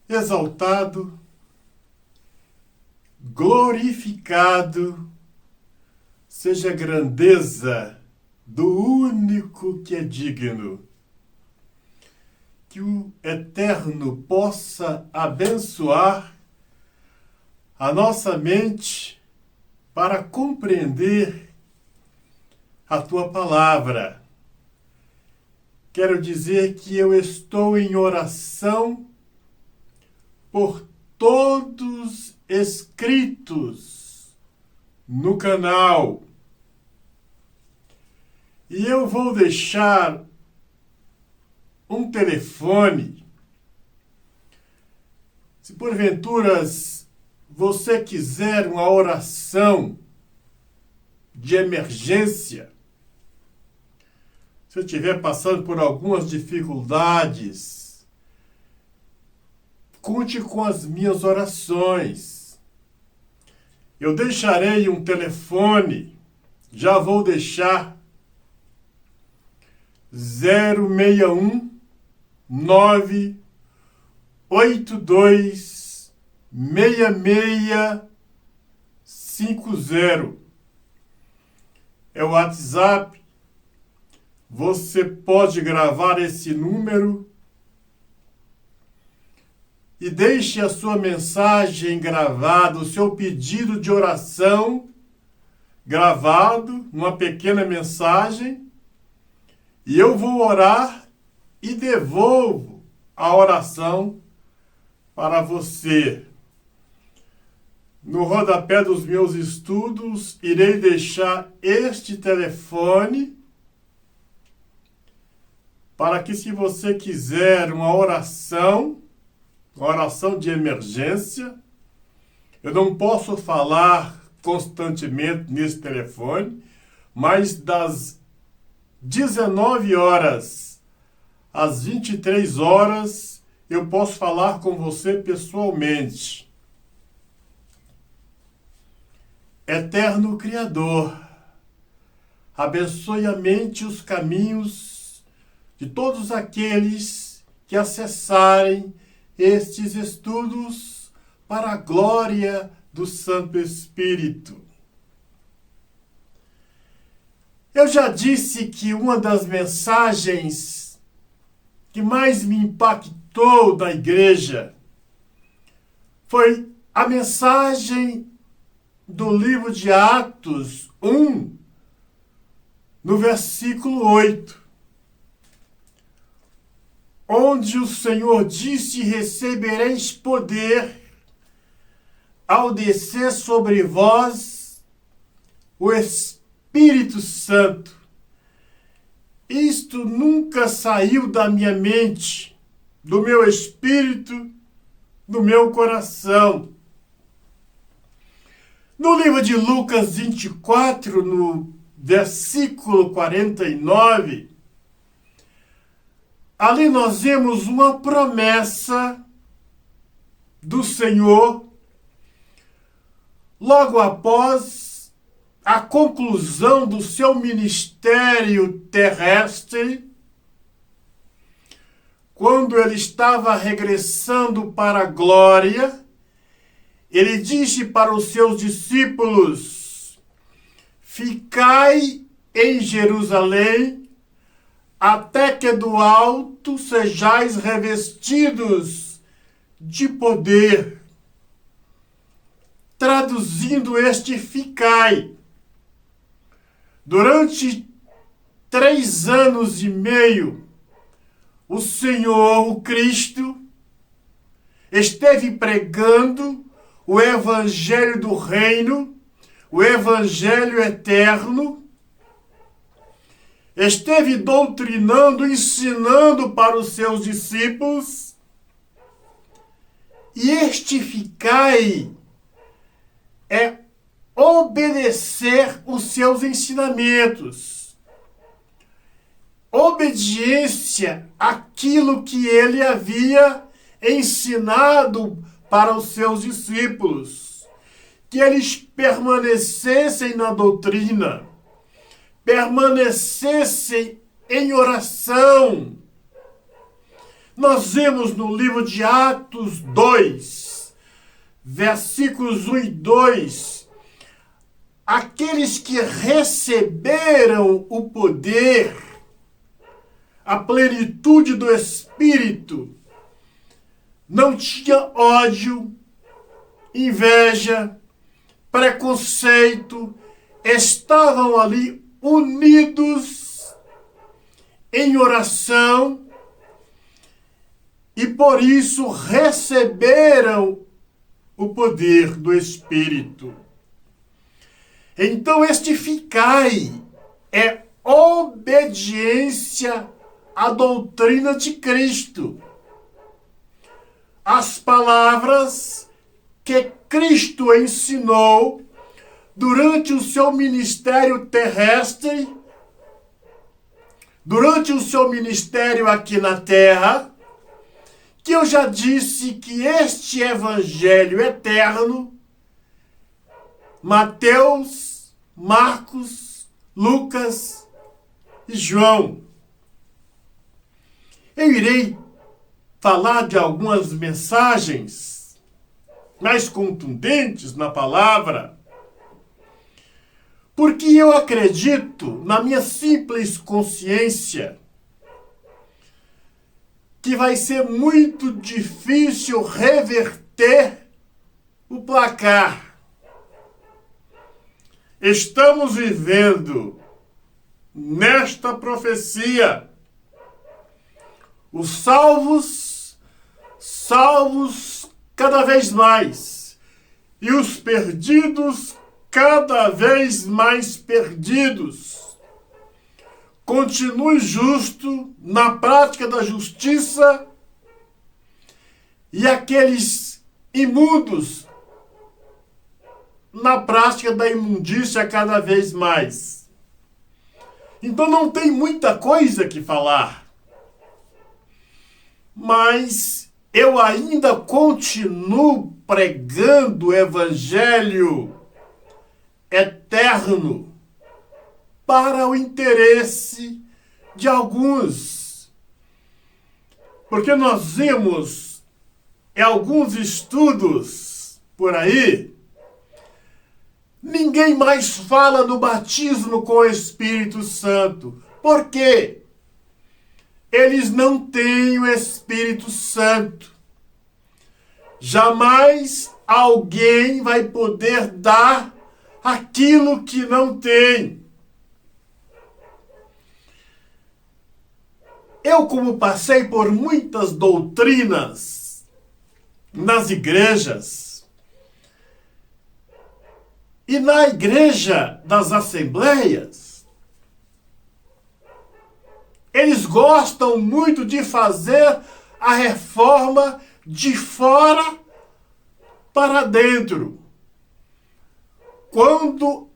exaltado, glorificado seja a grandeza do único que é digno. Que o Eterno possa abençoar a nossa mente para compreender a Tua palavra. Quero dizer que eu estou em oração por todos inscritos no canal. E eu vou deixar um telefone. Se porventura você quiser uma oração de emergência, se eu estiver passando por algumas dificuldades, conte com as minhas orações. Eu deixarei um telefone, já vou deixar 061 982 6650. É o WhatsApp. Você pode gravar esse número e deixe a sua mensagem gravada, o seu pedido de oração gravado, numa pequena mensagem, e eu vou orar e devolvo a oração para você. No rodapé dos meus estudos, irei deixar este telefone para que, se você quiser uma oração de emergência, eu não posso falar constantemente nesse telefone, mas das 19 horas às 23 horas eu posso falar com você pessoalmente. Eterno Criador, abençoe a mente e os caminhos de todos aqueles que acessarem estes estudos para a glória do Santo Espírito. Eu já disse que uma das mensagens que mais me impactou da igreja foi a mensagem do livro de Atos 1, no versículo 8, onde o Senhor disse: recebereis poder ao descer sobre vós o Espírito Santo. Isto nunca saiu da minha mente, do meu espírito, do meu coração. No livro de Lucas 24, no versículo 49, ali nós vemos uma promessa do Senhor logo após a conclusão do seu ministério terrestre, quando ele estava regressando para a glória. Ele disse para os seus discípulos: ficai em Jerusalém, até que do alto sejais revestidos de poder. Traduzindo este ficai, durante 3 anos e meio, o Senhor, o Cristo, esteve pregando o Evangelho do Reino, o Evangelho eterno, esteve doutrinando, ensinando para os seus discípulos, e este ficai é obedecer os seus ensinamentos, obediência àquilo que ele havia ensinado para os seus discípulos, que eles permanecessem na doutrina, permanecessem em oração, Nós vemos no livro de Atos 2, versículos 1 e 2, aqueles que receberam o poder, a plenitude do Espírito, não tinha ódio, inveja, preconceito, estavam ali unidos em oração e por isso receberam o poder do Espírito. Então este ficai é obediência à doutrina de Cristo. As palavras que Cristo ensinou durante o seu ministério terrestre, durante o seu ministério aqui na terra, que eu já disse que este evangelho eterno, Mateus, Marcos, Lucas e João. Eu irei falar de algumas mensagens mais contundentes na palavra, porque eu acredito, na minha simples consciência, que vai ser muito difícil reverter o placar. Estamos vivendo nesta profecia os salvos cada vez mais e os perdidos cada vez mais perdidos. Continue justo na prática da justiça e aqueles imundos na prática da imundícia cada vez mais. Então não tem muita coisa que falar. Mas eu ainda continuo pregando o evangelho eterno para o interesse de alguns. Porque nós vemos em alguns estudos por aí, ninguém mais fala do batismo com o Espírito Santo. Por quê? Eles não têm o Espírito Santo. Jamais alguém vai poder dar aquilo que não tem. Eu, como passei por muitas doutrinas nas igrejas, e na igreja das assembleias, eles gostam muito de fazer a reforma de fora para dentro. Quando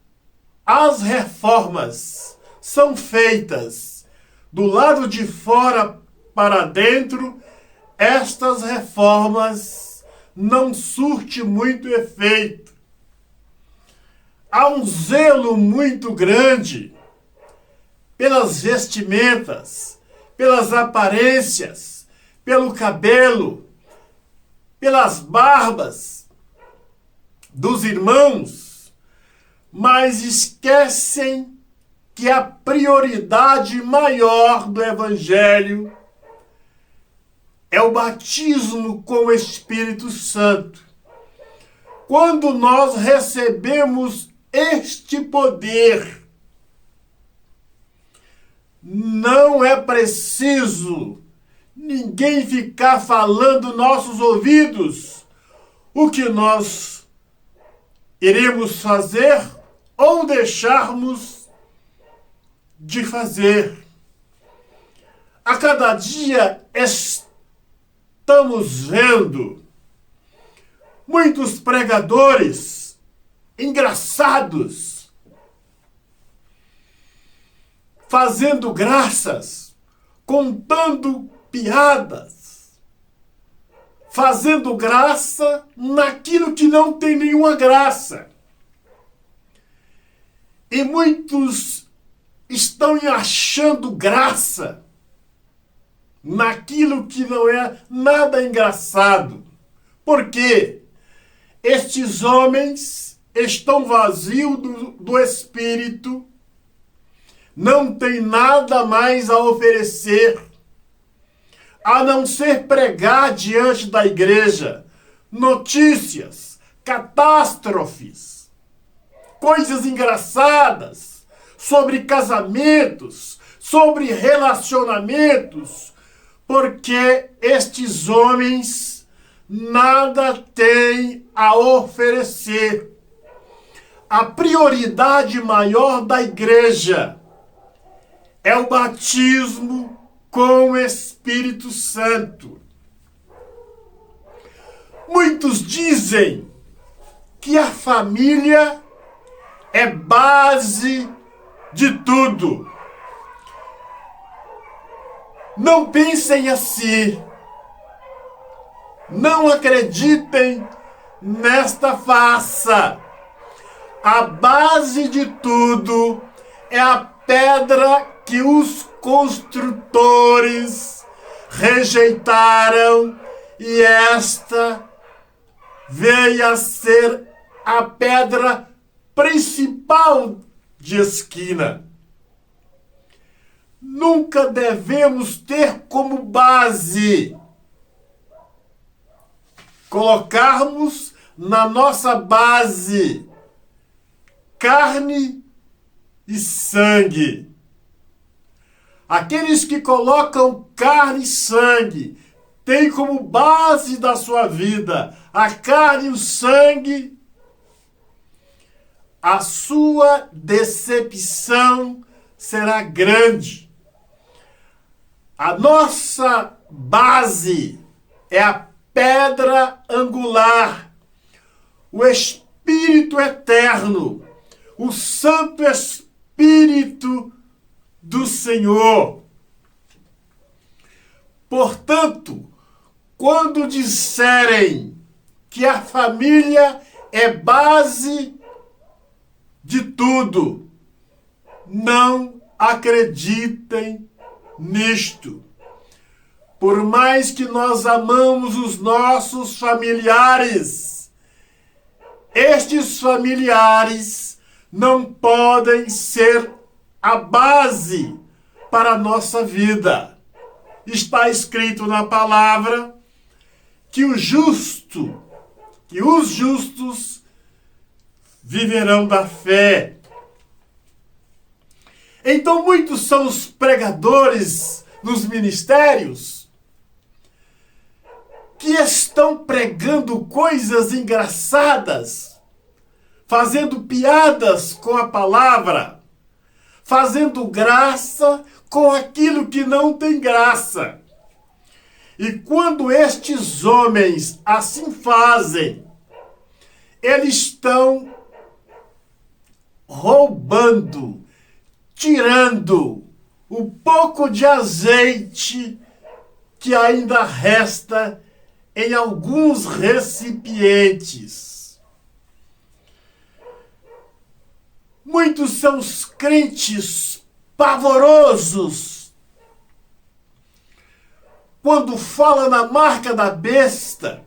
as reformas são feitas do lado de fora para dentro, estas reformas não surtem muito efeito. Há um zelo muito grande pelas vestimentas, pelas aparências, pelo cabelo, pelas barbas dos irmãos, mas esquecem que a prioridade maior do Evangelho é o batismo com o Espírito Santo. Quando nós recebemos este poder, não é preciso ninguém ficar falando nossos ouvidos o que nós iremos fazer ou deixarmos de fazer. A cada dia estamos vendo muitos pregadores engraçados, fazendo graças, contando piadas, fazendo graça naquilo que não tem nenhuma graça. E muitos estão achando graça naquilo que não é nada engraçado. Por quê? Estes homens estão vazios do espírito, não têm nada mais a oferecer, a não ser pregar diante da igreja notícias, catástrofes, coisas engraçadas sobre casamentos, sobre relacionamentos, porque estes homens nada têm a oferecer. A prioridade maior da igreja é o batismo com o Espírito Santo. Muitos dizem que a família é base de tudo. Não pensem assim. Não acreditem nesta farsa. A base de tudo é a pedra que os construtores rejeitaram, e esta veio a ser a pedra principal de esquina. Nunca devemos ter como base colocarmos na nossa base carne e sangue. Aqueles que colocam carne e sangue têm como base da sua vida a carne e o sangue, a sua decepção será grande. A nossa base é a pedra angular, o Espírito Eterno, o Santo Espírito do Senhor. Portanto, quando disserem que a família é base de tudo, não acreditem nisto. Por mais que nós amamos os nossos familiares, estes familiares não podem ser a base para a nossa vida. Está escrito na palavra que os justos viverão da fé. Então muitos são os pregadores nos ministérios que estão pregando coisas engraçadas, fazendo piadas com a palavra, fazendo graça com aquilo que não tem graça. E quando estes homens assim fazem, eles estão roubando, tirando o pouco de azeite que ainda resta em alguns recipientes. Muitos são os crentes pavorosos quando fala na marca da besta,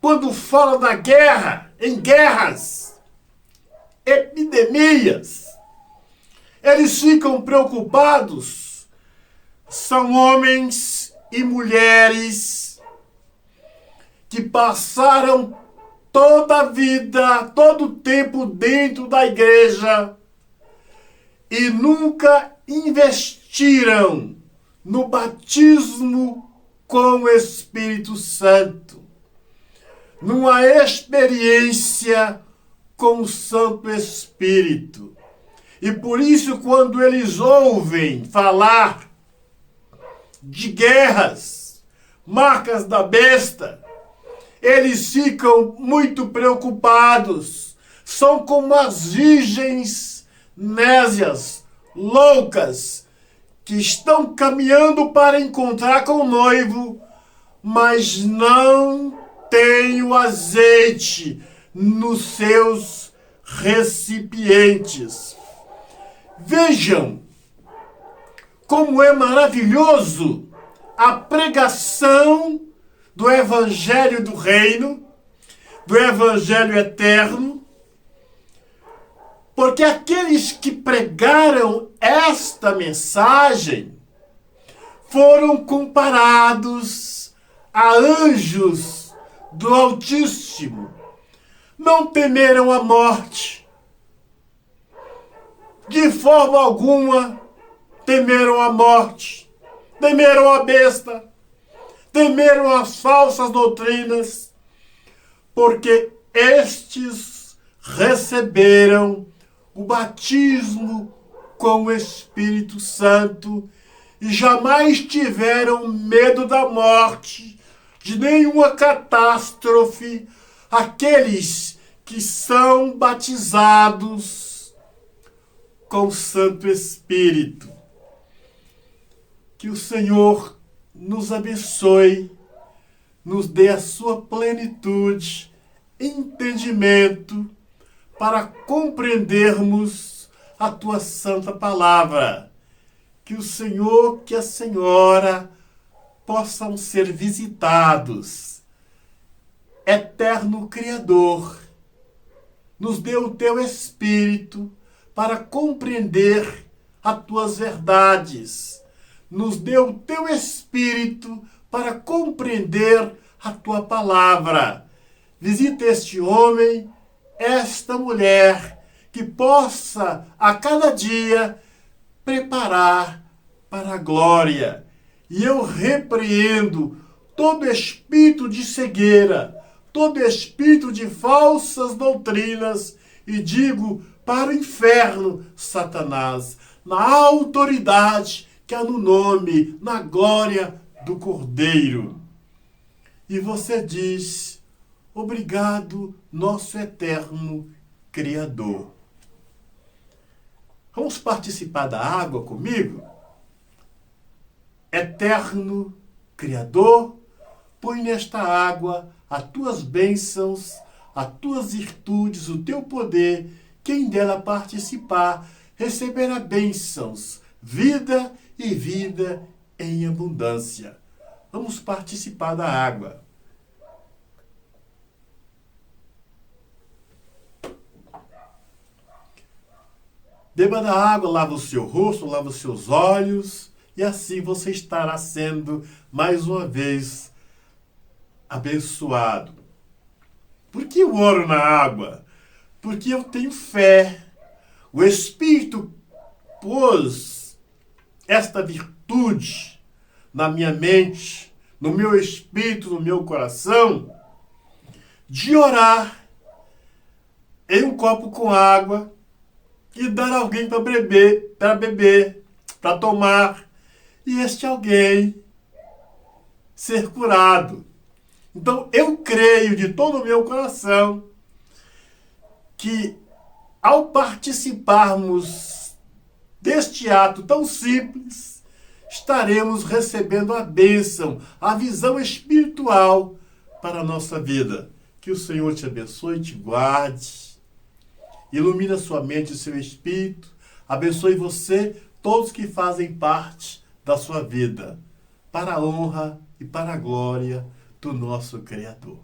quando fala na guerra, em guerras, epidemias. Eles ficam preocupados. São homens e mulheres que passaram toda a vida, todo o tempo dentro da igreja e nunca investiram no batismo com o Espírito Santo, numa experiência com o Santo Espírito. E por isso, quando eles ouvem falar de guerras, marcas da besta, eles ficam muito preocupados. São como as virgens nésias, loucas, que estão caminhando para encontrar com o noivo, mas não têm o azeite nos seus recipientes. Vejam como é maravilhoso a pregação do Evangelho do Reino, do Evangelho eterno, porque aqueles que pregaram esta mensagem foram comparados a anjos do Altíssimo. Não temeram a morte. De forma alguma temeram a morte. Temeram a besta. Temeram as falsas doutrinas. Porque estes receberam o batismo com o Espírito Santo e jamais tiveram medo da morte, de nenhuma catástrofe, aqueles que são batizados com o Santo Espírito. Que o Senhor nos abençoe, nos dê a sua plenitude, entendimento, para compreendermos a tua santa palavra. Que o Senhor, que a Senhora possam ser visitados. Eterno Criador, nos dê o teu Espírito para compreender as tuas verdades. Nos dê o teu Espírito para compreender a tua palavra. Visita este homem, esta mulher, que possa a cada dia preparar para a glória. E eu repreendo todo espírito de cegueira, todo espírito de falsas doutrinas e digo para o inferno, Satanás, na autoridade que há no nome, na glória do Cordeiro. E você diz: obrigado, nosso eterno Criador. Vamos participar da água comigo? Eterno Criador, põe nesta água as tuas bênçãos, as tuas virtudes, o teu poder. Quem dela participar receberá bênçãos, vida e vida em abundância. Vamos participar da água. Beba da água, lava o seu rosto, lava os seus olhos, e assim você estará sendo, mais uma vez, abençoado. Por que eu oro na água? Porque eu tenho fé. O Espírito pôs esta virtude na minha mente, no meu espírito, no meu coração, de orar em um copo com água e dar a alguém para beber, para tomar, e este alguém ser curado. Então eu creio de todo o meu coração que ao participarmos deste ato tão simples, estaremos recebendo a bênção, a visão espiritual para a nossa vida. Que o Senhor te abençoe, te guarde, ilumina sua mente e seu espírito, abençoe você, todos que fazem parte da sua vida, para a honra e para a glória do nosso Criador.